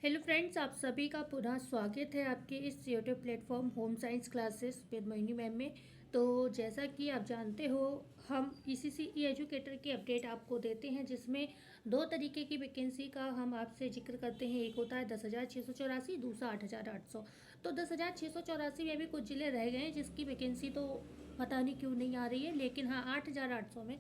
Hello friends, आप सभी का पुनः स्वागत है आपके इस YouTube platform home science classes with Mohini ma'am में। तो जैसा कि आप जानते हो, हम ईसीसी एजुकेटर की अपडेट आपको देते हैं, जिसमें दो तरीके की वैकेंसी का हम आपसे जिक्र करते हैं। एक होता है 10,684, दूसरा 8,800। तो 10,684 में भी कुछ ज़िले रह गए हैं जिसकी वैकेंसी तो पता नहीं क्यों नहीं आ रही है, लेकिन हाँ 8,800 में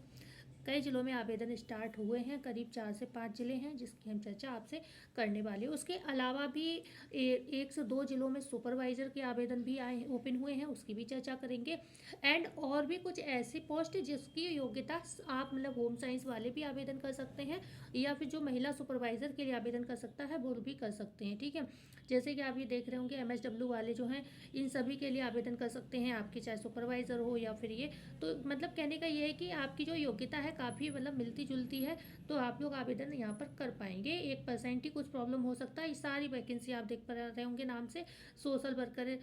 कई ज़िलों में आवेदन स्टार्ट हुए हैं। करीब 4 से 5 ज़िले हैं जिसकी हम चर्चा आपसे करने वाले हैं। उसके अलावा भी 1 से 2 ज़िलों में सुपरवाइज़र के आवेदन भी आए ओपन हुए हैं, उसकी भी चर्चा करेंगे। एंड और भी कुछ ऐसी पोस्ट जिसकी योग्यता आप मतलब होम साइंस वाले भी आवेदन कर सकते हैं, या फिर जो महिला सुपरवाइज़र के लिए आवेदन कर सकता है वो भी कर सकते हैं। ठीक है, जैसे कि आप ये देख रहे होंगे MSW वाले जो हैं, इन सभी के लिए आवेदन कर सकते हैं, आपकी चाहे सुपरवाइज़र हो या फिर ये। तो मतलब कहने का ये है कि आपकी जो योग्यता है काफ़ी मतलब मिलती जुलती है, तो आप लोग आवेदन यहाँ पर कर पाएंगे। 1% ही कुछ प्रॉब्लम हो सकता है। ये सारी वैकेंसी आप देख पा रहे होंगे नाम से, सोशल वर्कर,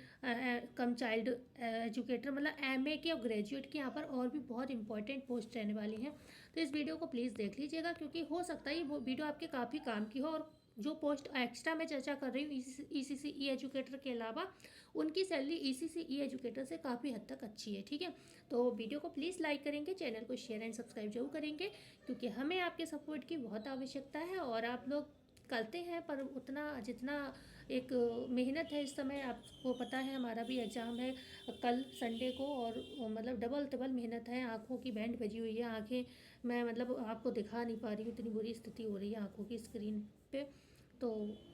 कम चाइल्ड एजुकेटर, मतलब MA की और ग्रेजुएट की यहाँ पर और भी बहुत इंपॉर्टेंट पोस्ट रहने वाली हैं। तो इस वीडियो को प्लीज़ देख लीजिएगा, क्योंकि हो सकता है ये वो वीडियो आपके काफ़ी काम की हो। और जो पोस्ट एक्स्ट्रा मैं चर्चा कर रही हूँ ECCE एजुकेटर के अलावा, उनकी सैलरी ECCE एजुकेटर से काफ़ी हद तक अच्छी है। ठीक है, तो वीडियो को प्लीज़ लाइक करेंगे, चैनल को शेयर एंड सब्सक्राइब जरूर करेंगे, क्योंकि हमें आपके सपोर्ट की बहुत आवश्यकता है। और आप लोग करते हैं, पर उतना जितना एक मेहनत है इस समय, आपको पता है हमारा भी एग्ज़ाम है कल संडे को, और मतलब डबल डबल मेहनत है। आँखों की बैंड बजी हुई है, आँखें मैं मतलब आपको दिखा नहीं पा रही हूँ, इतनी बुरी स्थिति हो रही है आँखों की स्क्रीन पे। तो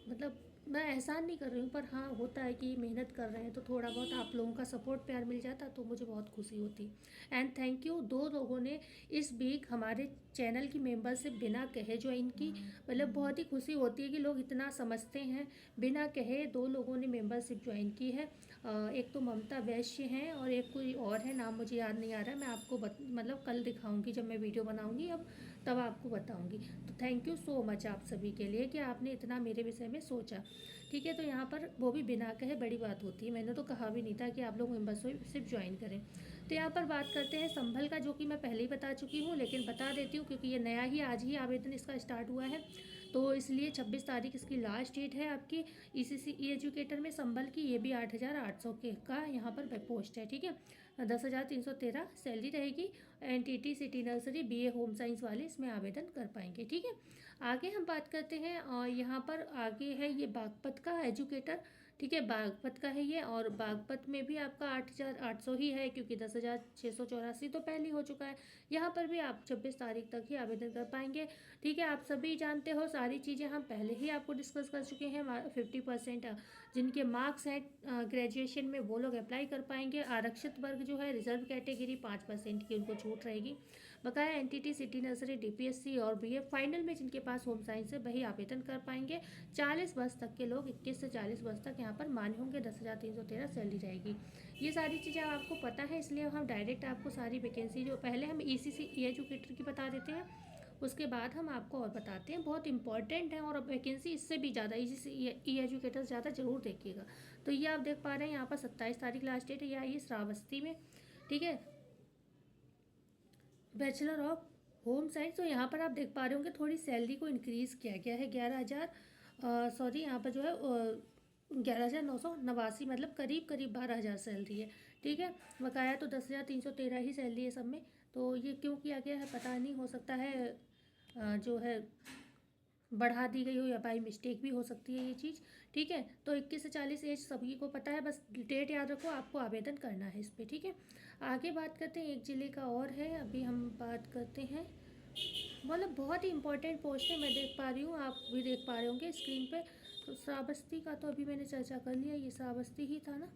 मतलब मैं एहसान नहीं कर रही हूँ, पर हाँ होता है कि मेहनत कर रहे हैं तो थोड़ा बहुत आप लोगों का सपोर्ट प्यार मिल जाता तो मुझे बहुत खुशी होती। एंड थैंक यू, 2 लोगों ने इस वीक हमारे चैनल की मेंबरशिप बिना कहे ज्वाइन की। मतलब बहुत ही खुशी होती है कि लोग इतना समझते हैं। बिना कहे 2 लोगों ने मेंबरशिप ज्वाइन की है। एक तो ममता वैश्य हैं और एक कोई और है, नाम मुझे याद नहीं आ रहा है। मैं आपको मतलब कल दिखाऊंगी जब मैं वीडियो बनाऊंगी, अब तब आपको बताऊंगी। तो थैंक यू सो मच आप सभी के लिए कि आपने इतना मेरे विषय में सोचा। ठीक है, तो यहाँ पर वो भी बिना कहे बड़ी बात होती है। मैंने तो कहा भी नहीं था कि आप लोग मेंबरशिप ज्वाइन करें। तो यहाँ पर बात करते हैं संभल का, जो कि मैं पहले ही बता चुकी हूँ, लेकिन बता देती हूँ क्योंकि ये नया ही आज ही आवेदन इसका स्टार्ट हुआ है। तो इसलिए 26 तारीख इसकी लास्ट डेट है आपकी ECCE एजुकेटर में संभल की। ये भी 8,800 के का यहाँ पर पोस्ट है। ठीक है, 10,313 सैलरी रहेगी। NTT city nursery BA home science वाले इसमें आवेदन कर पाएंगे। ठीक है, आगे हम बात करते हैं। और यहाँ पर आगे है ये बागपत का एजुकेटर। ठीक है, बागपत का है ये, और बागपत में भी आपका 8,800 ही है, क्योंकि 10,684 तो पहले हो चुका है। यहाँ पर भी आप 26 तारीख तक ही आवेदन कर पाएंगे। ठीक है, आप सभी जानते हो सारी चीज़ें हम पहले ही आपको डिस्कस कर चुके हैं। 50% जिनके मार्क्स हैं ग्रेजुएशन में, वो लोग अप्लाई कर पाएंगे। आरक्षित वर्ग जो है, रिजर्व कैटेगरी, 5% की उनको छूट रहेगी। बकाया NTT सिटी नर्सरी DPSC और BA फाइनल में जिनके पास होम साइंस है वही आवेदन कर पाएंगे। 40 वर्ष तक के लोग, 21 से 40 वर्ष तक यहाँ पर मान्य होंगे। 10,313 सैलरी रहेगी। ये सारी चीज़ें आपको पता है, इसलिए हम डायरेक्ट आपको सारी वैकेंसी जो पहले हम ECCE एजुकेटर की बता देते हैं, उसके बाद हम आपको और बताते हैं। बहुत इंपॉर्टेंट है, और अब वैकेंसी इससे भी ज़्यादा ECCE एजुकेटर ज़्यादा जरूर देखिएगा। तो ये आप देख पा रहे हैं यहाँ पर 27 तारीख लास्ट डेट है, या ये श्रावस्ती में। ठीक है, बैचलर ऑफ होम साइंस। तो यहाँ पर आप देख पा रहे होंगे थोड़ी सैलरी को इंक्रीज़ किया गया है। 11,000 सॉरी, यहाँ पर जो है 11,989, मतलब करीब करीब 12,000 सैलरी है। ठीक है, बकाया तो 10,313 ही सैलरी है सब में। तो ये क्यों किया गया है पता नहीं, हो सकता है जो है बढ़ा दी गई हो, या बाई मिस्टेक भी हो सकती है ये चीज़। ठीक है, तो 21 से 40 एज सभी को पता है, बस डेट याद रखो, आपको आवेदन करना है इस पर। ठीक है, आगे बात करते हैं। एक ज़िले का और है, अभी हम बात करते हैं। मतलब बहुत ही इंपॉर्टेंट पोस्ट है, मैं देख पा रही हूँ, आप भी देख पा रहे होंगे स्क्रीन पे। तो श्रावस्ती का तो अभी मैंने चर्चा कर लिया, ये श्रावस्ती ही था ना।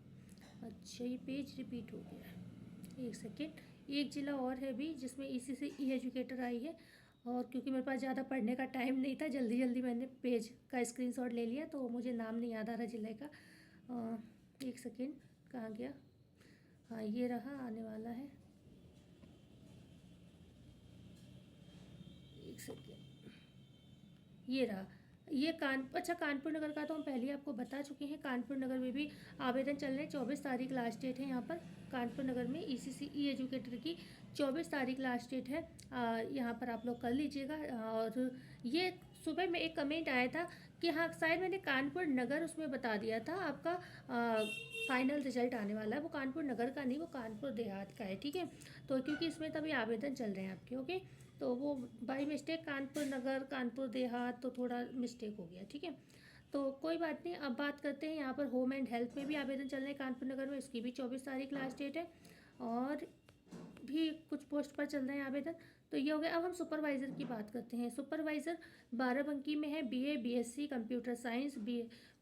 अच्छा, ये पेज रिपीट हो गया है, एक सेकेंड। एक ज़िला और है भी जिसमें ECCE एजुकेटर आई है, और क्योंकि मेरे पास ज़्यादा पढ़ने का टाइम नहीं था, जल्दी जल्दी मैंने पेज का स्क्रीनशॉट ले लिया, तो मुझे नाम नहीं याद आ रहा ज़िले का। एक सेकेंड, कहाँ गया? हाँ, ये रहा, आने वाला है, एक सेकेंड, ये रहा। ये अच्छा, कानपुर नगर का तो हम पहले ही आपको बता चुके हैं। कानपुर नगर में भी आवेदन चल रहे हैं। 24 तारीख लास्ट डेट है यहाँ पर। कानपुर नगर में ECCE एजुकेटर की 24 तारीख लास्ट डेट है। यहाँ पर आप लोग कर लीजिएगा। और ये सुबह में एक कमेंट आया था कि हाँ शायद मैंने कानपुर नगर उसमें बता दिया था आपका फाइनल रिजल्ट आने वाला है, वो कानपुर नगर का नहीं, वो कानपुर देहात का है, ठीक है। तो क्योंकि इसमें तभी आवेदन चल रहे हैं आपके, ओके। तो वो बाई मिस्टेक कानपुर नगर कानपुर देहात, तो थोड़ा मिस्टेक हो गया, ठीक है। तो कोई बात नहीं, अब बात करते हैं यहाँ पर होम एंड हेल्थ में भी आवेदन चल रहे हैं कानपुर नगर में, इसकी भी 24 तारीख लास्ट डेट है। और भी कुछ पोस्ट पर चल रहे हैं आवेदन। तो ये हो गया। अब हम सुपरवाइज़र की बात करते हैं। सुपरवाइज़र 12 बंकी में है, BA, BSc computer science,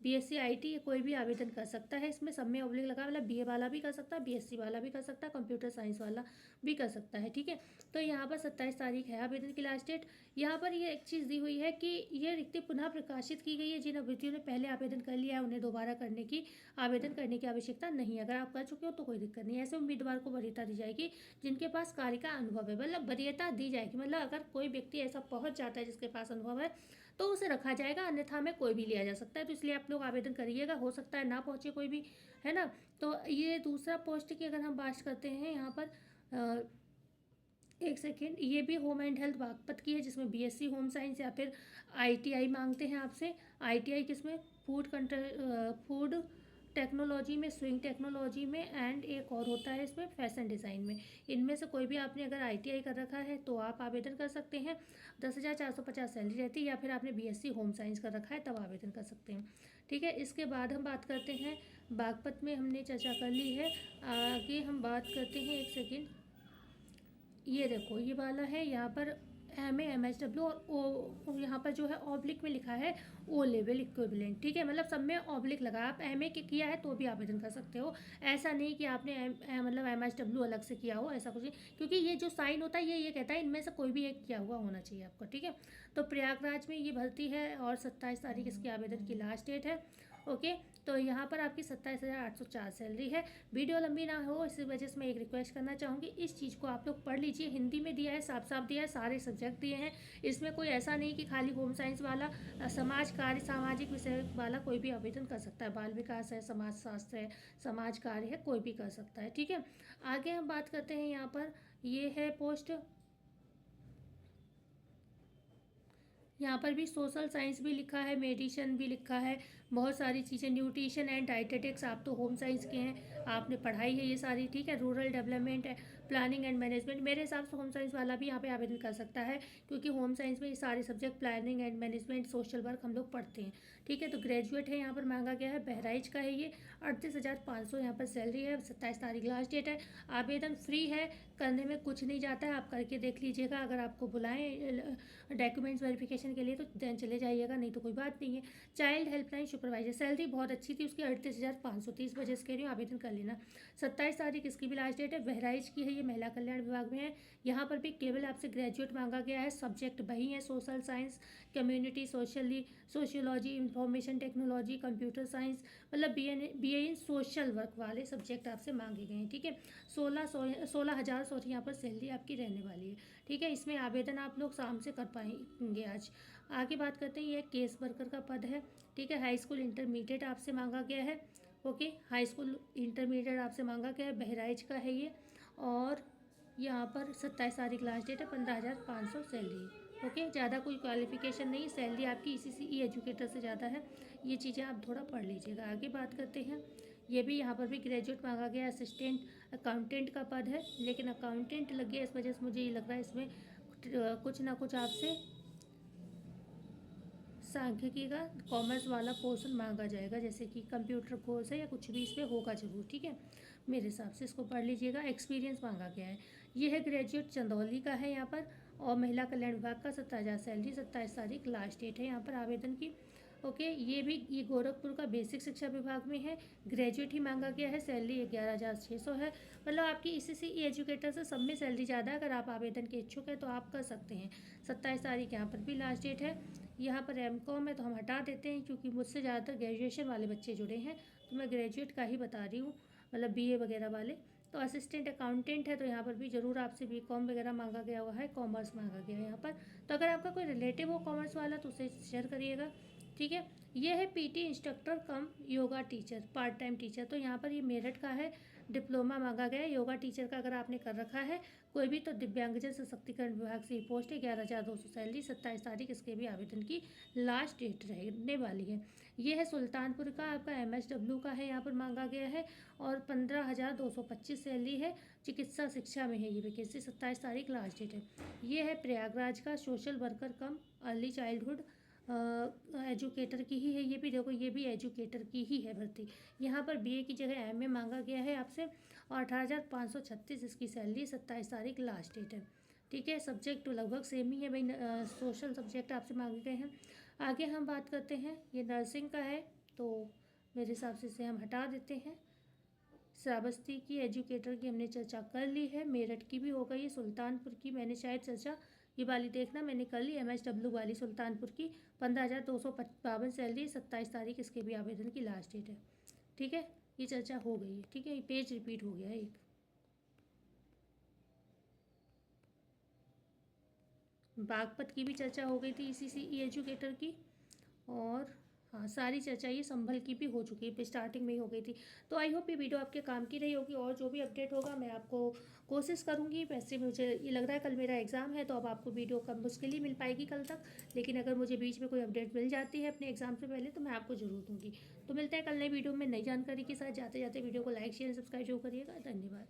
BSc IT, कोई भी आवेदन कर सकता है। इसमें सब में ऑब्लिक लगा, मतलब बीए वाला भी कर सकता है, बीएससी वाला भी कर सकता है, कंप्यूटर साइंस वाला भी कर सकता है, ठीक है। तो यहाँ पर 27 तारीख है आवेदन की लास्ट डेट। यहाँ पर ये एक चीज़ दी हुई है कि ये रिक्ति पुनः प्रकाशित की गई है। जिन अभ्यर्थियों ने पहले आवेदन कर लिया है उन्हें दोबारा आवेदन करने की आवश्यकता नहीं है। अगर आप कर चुके हो तो कोई दिक्कत नहीं है। ऐसे उम्मीदवार को वरीयता दी जाएगी जिनके पास कार्य का अनुभव है, मतलब वरीयता दी जाएगी, मतलब अगर कोई व्यक्ति ऐसा पहुंच जाता है जिसके पास अनुभव है तो उसे रखा जाएगा, अन्यथा में कोई भी लिया जा सकता है। तो इसलिए आप लोग आवेदन करिएगा, हो सकता है ना पहुंचे कोई भी, है ना। तो ये दूसरा पोस्ट की अगर हम बात करते हैं यहाँ पर एक सेकेंड, ये भी होम एंड हेल्थ बागपत की है, जिसमें बीएससी होम साइंस या फिर आईटीआई मांगते हैं आपसे। आईटीआई किसमें, फूड टेक्नोलॉजी में, स्विंग टेक्नोलॉजी में, एंड एक और होता है इसमें फैशन डिज़ाइन में। इनमें से कोई भी आपने अगर आईटीआई कर रखा है तो आप आवेदन कर सकते हैं। 10,450 सैलरी रहती है, या फिर आपने बीएससी होम साइंस कर रखा है तब आवेदन कर सकते हैं, ठीक है। इसके बाद हम बात करते हैं, बागपत में हमने चर्चा कर ली है। आगे हम बात करते हैं, एक सेकेंड, ये देखो ये वाला है यहाँ पर MA MSW, और ओ यहाँ पर जो है ऑब्लिक में लिखा है ओ लेवल इक्विवेलेंट, ठीक है। मतलब सब में ऑब्लिक लगा, आप MA के किया है तो भी आवेदन कर सकते हो। ऐसा नहीं कि आपने मतलब MSW अलग से किया हो, ऐसा कुछ नहीं, क्योंकि ये जो साइन होता है ये कहता है इनमें से कोई भी एक किया हुआ होना चाहिए आपको, ठीक है। तो प्रयागराज में ये भर्ती है और 27 तारीख इसके आवेदन की लास्ट डेट है, ओके। तो यहाँ पर आपकी 27,804 सैलरी है। वीडियो लंबी ना हो इसी वजह से मैं एक रिक्वेस्ट करना चाहूँगी, इस चीज़ को आप लोग पढ़ लीजिए। हिंदी में दिया है, साफ साफ दिया है, सारे सब्जेक्ट दिए हैं। इसमें कोई ऐसा नहीं कि खाली होम साइंस वाला, समाज कार्य सामाजिक विषय वाला कोई भी आवेदन कर सकता है। बाल विकास है, समाज शास्त्र है, समाज कार्य है, कोई भी कर सकता है, ठीक है। आगे हम बात करते हैं, यहाँ पर ये है पोस्ट, यहाँ पर भी सोशल साइंस भी लिखा है, मेडिसिन भी लिखा है, बहुत सारी चीज़ें, न्यूट्रिशन एंड डाइटेटिक्स, आप तो होम साइंस के हैं, आपने पढ़ाई है ये सारी, ठीक है। रूरल डेवलपमेंट है, प्लानिंग एंड मैनेजमेंट, मेरे हिसाब से होम साइंस वाला भी यहाँ पे आवेदन कर सकता है, क्योंकि होम साइंस में ये सारे subject planning and management, social work हम लोग पढ़ते हैं, ठीक है। तो ग्रेजुएट है यहाँ पर मांगा गया है, बहराइच का है ये। 38,500 यहाँ पर सैलरी है। 27 तारीख लास्ट डेट है। आवेदन फ्री है, करने में कुछ नहीं जाता है, आप करके देख लीजिएगा। अगर आपको बुलाएं डॉक्यूमेंट्स वेरिफिकेशन के लिए तो देन चले जाइएगा, नहीं तो कोई बात नहीं है। चाइल्ड हेल्पलाइन सुपरवाइजर, सैलरी बहुत अच्छी थी उसकी, 38,530 बजे से कह रही हूँ आवेदन कर लेना। 27 तारीख इसकी भी लास्ट डेट है। बहराइच की है, ये महिला कल्याण विभाग में है। यहाँ पर भी केवल आपसे ग्रेजुएट मांगा गया है। सब्जेक्ट वही है, social science, community sociology, information technology, computer science, मतलब BA इन सोशल वर्क वाले सब्जेक्ट आपसे मांगे गए हैं, ठीक है। 16,000 यहाँ पर सैलरी आपकी रहने वाली है, ठीक है। इसमें आवेदन आप लोग शाम से कर पाएंगे आज। आगे बात करते हैं, ये केस वर्कर का पद है, ठीक है। हाई स्कूल इंटरमीडिएट आपसे मांगा गया है, ओके। हाई स्कूल इंटरमीडिएट आपसे मांगा गया है, बहराइच का है ये। और यहाँ पर 27 तारीख लास्ट डेट है। 15,500 सैलरी, ओके। ज़्यादा कोई क्वालिफिकेशन नहीं, सैलरी आपकी ECCE एजुकेटर से ज़्यादा है। ये चीज़ें आप थोड़ा पढ़ लीजिएगा। आगे बात करते हैं, ये भी यहाँ पर भी ग्रेजुएट मांगा गया, असिस्टेंट अकाउंटेंट का पद है, लेकिन अकाउंटेंट लग गया, इस वजह से मुझे ये लग रहा है इसमें कुछ ना कुछ आपसे सांख्यिकी का कॉमर्स वाला पोर्शन मांगा जाएगा, जैसे कि कंप्यूटर कोर्स है या कुछ भी इसमें होगा जरूर, ठीक है। मेरे हिसाब से इसको पढ़ लीजिएगा। एक्सपीरियंस मांगा गया है, ये है ग्रेजुएट चंदौली का है यहाँ पर, और महिला कल्याण विभाग का 17,000 सैलरी। 27 तारीख लास्ट डेट है यहाँ पर आवेदन की, ओके। ये गोरखपुर का बेसिक शिक्षा विभाग में है, ग्रेजुएट ही मांगा गया है, सैलरी 11,600 है। मतलब आपकी ECCE एजुकेटर से सब में सैलरी ज़्यादा है। अगर आप आवेदन के इच्छुक हैं तो आप कर सकते हैं। 27 तारीख यहाँ पर भी लास्ट डेट है। यहाँ पर MCOM है तो हम हटा देते हैं, क्योंकि मुझसे ज़्यादातर ग्रेजुएशन वाले बच्चे जुड़े हैं, तो मैं ग्रेजुएट का ही बता रही हूँ, मतलब BA वगैरह वाले। तो असिस्टेंट अकाउंटेंट है, तो यहाँ पर भी ज़रूर आपसे BCom वगैरह मांगा गया हुआ है, कॉमर्स मांगा गया है यहाँ पर। तो अगर आपका कोई रिलेटिव हो कॉमर्स वाला तो उसे शेयर करिएगा, ठीक है। ये है PT instructor cum yoga teacher, part time teacher, तो यहाँ पर ये मेरठ का है। डिप्लोमा मांगा गया है योगा टीचर का अगर आपने कर रखा है कोई भी, तो दिव्यांगजन सशक्तिकरण विभाग से ये पोस्ट है। 11,200 सैलरी, 27 तारीख इसके भी आवेदन की लास्ट डेट रहने वाली है। ये है सुल्तानपुर का, आपका MSW का है, यहाँ पर मांगा गया है और 15,225 सैलरी है। चिकित्सा शिक्षा में है ये वैकेंसी, 27 तारीख लास्ट डेट है। ये है प्रयागराज का, सोशल वर्कर कम अर्ली चाइल्डहुड एजुकेटर की ही है। ये भी देखो, ये भी एजुकेटर की ही है भर्ती। यहाँ पर BA की जगह MA मांगा गया है आपसे और 18,536 इसकी सैलरी, 27 तारीख लास्ट डेट है। ठीक है, सब्जेक्ट लगभग सेम ही है भाई, सोशल सब्जेक्ट आपसे मांगे गए हैं। आगे हम बात करते हैं, ये नर्सिंग का है तो मेरे हिसाब से इसे हम हटा देते हैं। श्रावस्ती की एजुकेटर की हमने चर्चा कर ली है, मेरठ की भी हो गई है, सुल्तानपुर की मैंने शायद चर्चा ये वाली देखना मैंने कर ली, MSW वाली सुल्तानपुर की 15,252 सैलरी, 27 तारीख इसके भी आवेदन की लास्ट डेट है। ठीक है, ये चर्चा हो गई है। ठीक है, ये पेज रिपीट हो गया है एक। बागपत की भी चर्चा हो गई थी ECCE एजुकेटर की, और हाँ सारी चर्चा ये संभल की भी हो चुकी है, स्टार्टिंग में ही हो गई थी। तो आई होप ये वीडियो आपके काम की रही होगी, और जो भी अपडेट होगा मैं आपको कोशिश करूँगी। वैसे मुझे ये लग रहा है कल मेरा एग्ज़ाम है, तो अब आपको वीडियो कम मुश्किल ही मिल पाएगी कल तक, लेकिन अगर मुझे बीच में कोई अपडेट मिल जाती है अपने एग्ज़ाम से पहले तो मैं आपको ज़रूर दूँगी। तो मिलते हैं कल नई वीडियो में नई जानकारी के साथ। जाते जाते वीडियो को लाइक शेयर सब्सक्राइब जरूर करिएगा। धन्यवाद।